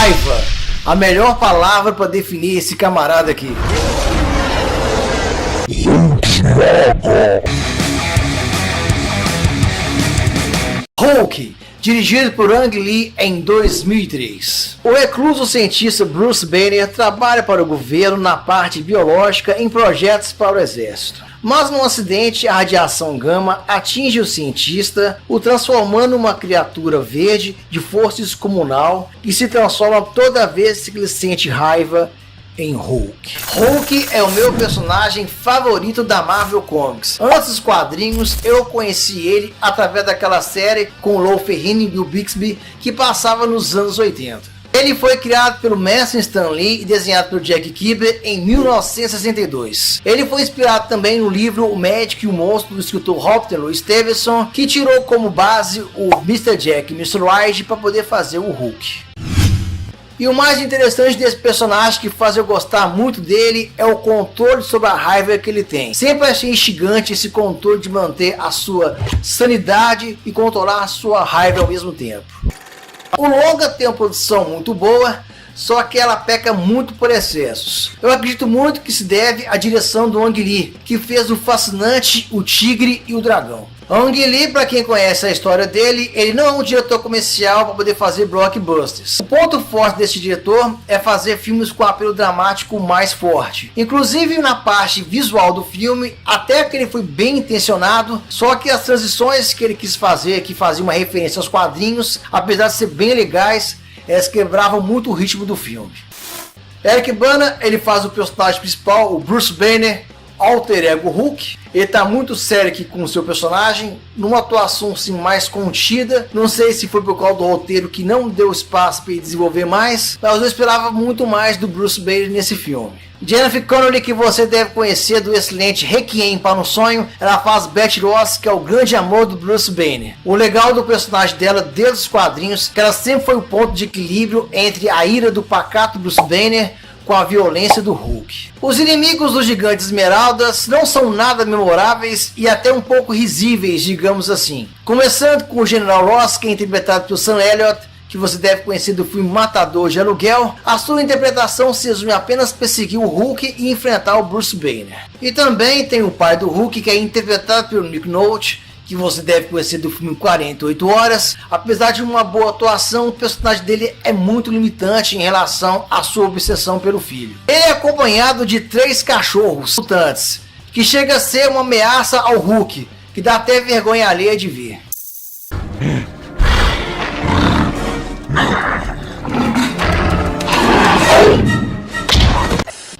Raiva. A melhor palavra para definir esse camarada aqui. Hulk, dirigido por Ang Lee em 2003. O recluso cientista Bruce Banner trabalha para o governo na parte biológica em projetos para o exército. Mas num acidente, a radiação gama atinge o cientista, o transformando em uma criatura verde de força descomunal que se transforma toda vez que ele sente raiva em Hulk. Hulk é o meu personagem favorito da Marvel Comics. Antes dos quadrinhos, eu conheci ele através daquela série com o Lou Ferrigno e Bill Bixby que passava nos anos 80. Ele foi criado pelo mestre Stan Lee e desenhado pelo Jack Kirby em 1962. Ele foi inspirado também no livro O Médico e o Monstro do escritor Robert Louis Stevenson, que tirou como base o Mr. Jack e Mr. Hyde para poder fazer o Hulk. E o mais interessante desse personagem que faz eu gostar muito dele é o controle sobre a raiva que ele tem. Sempre achei instigante esse controle de manter a sua sanidade e controlar a sua raiva ao mesmo tempo. O longa tem uma produção muito boa, só que ela peca muito por excessos. Eu acredito muito que se deve à direção do Ang Lee, que fez o Fascinante, o Tigre e o Dragão. Ang Lee, para quem conhece a história dele, ele não é um diretor comercial para poder fazer blockbusters. O ponto forte desse diretor é fazer filmes com apelo dramático mais forte. Inclusive na parte visual do filme, até que ele foi bem intencionado, só que as transições que ele quis fazer, que faziam uma referência aos quadrinhos, apesar de ser bem legais, elas quebravam muito o ritmo do filme. Eric Bana, ele faz o personagem principal, o Bruce Banner, alter ego Hulk. Ele tá muito sério aqui com o seu personagem, numa atuação assim mais contida. Não sei se foi por causa do roteiro que não deu espaço para ele desenvolver mais, mas eu esperava muito mais do Bruce Banner nesse filme. Jennifer Connelly, que você deve conhecer do excelente Requiem para um Sonho, ela faz Betty Ross, que é o grande amor do Bruce Banner. O legal do personagem dela desde os quadrinhos, que ela sempre foi o ponto de equilíbrio entre a ira do pacato Bruce Banner com a violência do Hulk. Os inimigos dos Gigantes Esmeraldas não são nada memoráveis e até um pouco risíveis, digamos assim. Começando com o General Ross, que é interpretado por Sam Elliott, que você deve conhecer do filme Matador de Aluguel. A sua interpretação se resume apenas perseguir o Hulk e enfrentar o Bruce Banner. E também tem o pai do Hulk, que é interpretado pelo Nick Nolte, que você deve conhecer do filme 48 Horas. Apesar de uma boa atuação, o personagem dele é muito limitante em relação à sua obsessão pelo filho. Ele é acompanhado de 3 cachorros mutantes, que chega a ser uma ameaça ao Hulk, que dá até vergonha alheia de ver.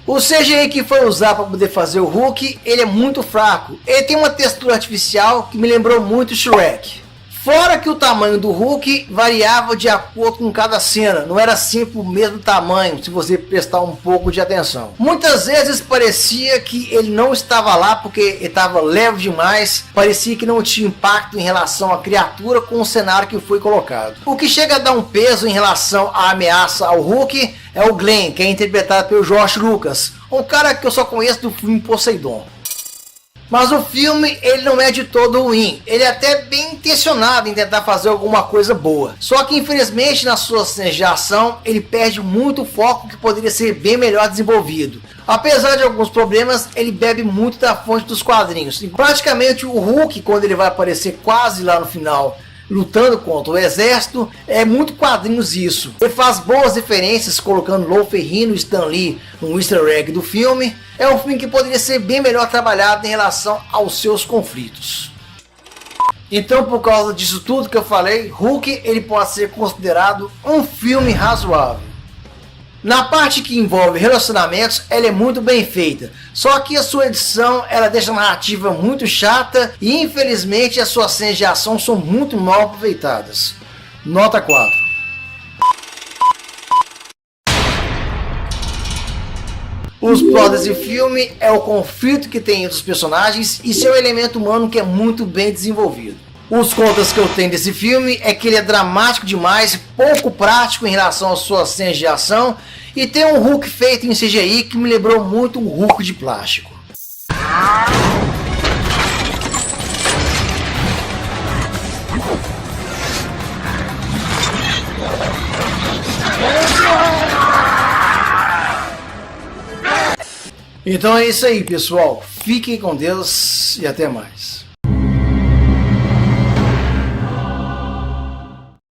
O CGI que foi usado para poder fazer o Hulk, ele é muito fraco. Ele tem uma textura artificial que me lembrou muito Shrek. Fora que o tamanho do Hulk variava de acordo com cada cena, não era sempre o mesmo tamanho, se você prestar um pouco de atenção. Muitas vezes parecia que ele não estava lá porque ele estava leve demais, parecia que não tinha impacto em relação à criatura com o cenário que foi colocado. O que chega a dar um peso em relação à ameaça ao Hulk é o Glenn, que é interpretado pelo George Lucas, um cara que eu só conheço do filme Poseidon. Mas o filme, ele não é de todo ruim, ele é até bem intencionado em tentar fazer alguma coisa boa. Só que infelizmente nas suas cenas de ação, ele perde muito foco que poderia ser bem melhor desenvolvido. Apesar de alguns problemas, ele bebe muito da fonte dos quadrinhos. E praticamente o Hulk, quando ele vai aparecer quase lá no final, lutando contra o exército, é muito quadrinhos isso. Ele faz boas referências colocando Lou Ferrigno e Stan Lee no easter egg do filme. É um filme que poderia ser bem melhor trabalhado em relação aos seus conflitos. Então, por causa disso tudo que eu falei, Hulk ele pode ser considerado um filme razoável. Na parte que envolve relacionamentos, ela é muito bem feita, só que a sua edição ela deixa a narrativa muito chata e infelizmente as suas cenas de ação são muito mal aproveitadas. Nota 4. Os plots desse filme é o conflito que tem entre os personagens e seu elemento humano que é muito bem desenvolvido. Os contras que eu tenho desse filme é que ele é dramático demais, pouco prático em relação às suas cenas de ação e tem um Hulk feito em CGI que me lembrou muito um Hulk de plástico. Então é isso aí, pessoal. Fiquem com Deus e até mais.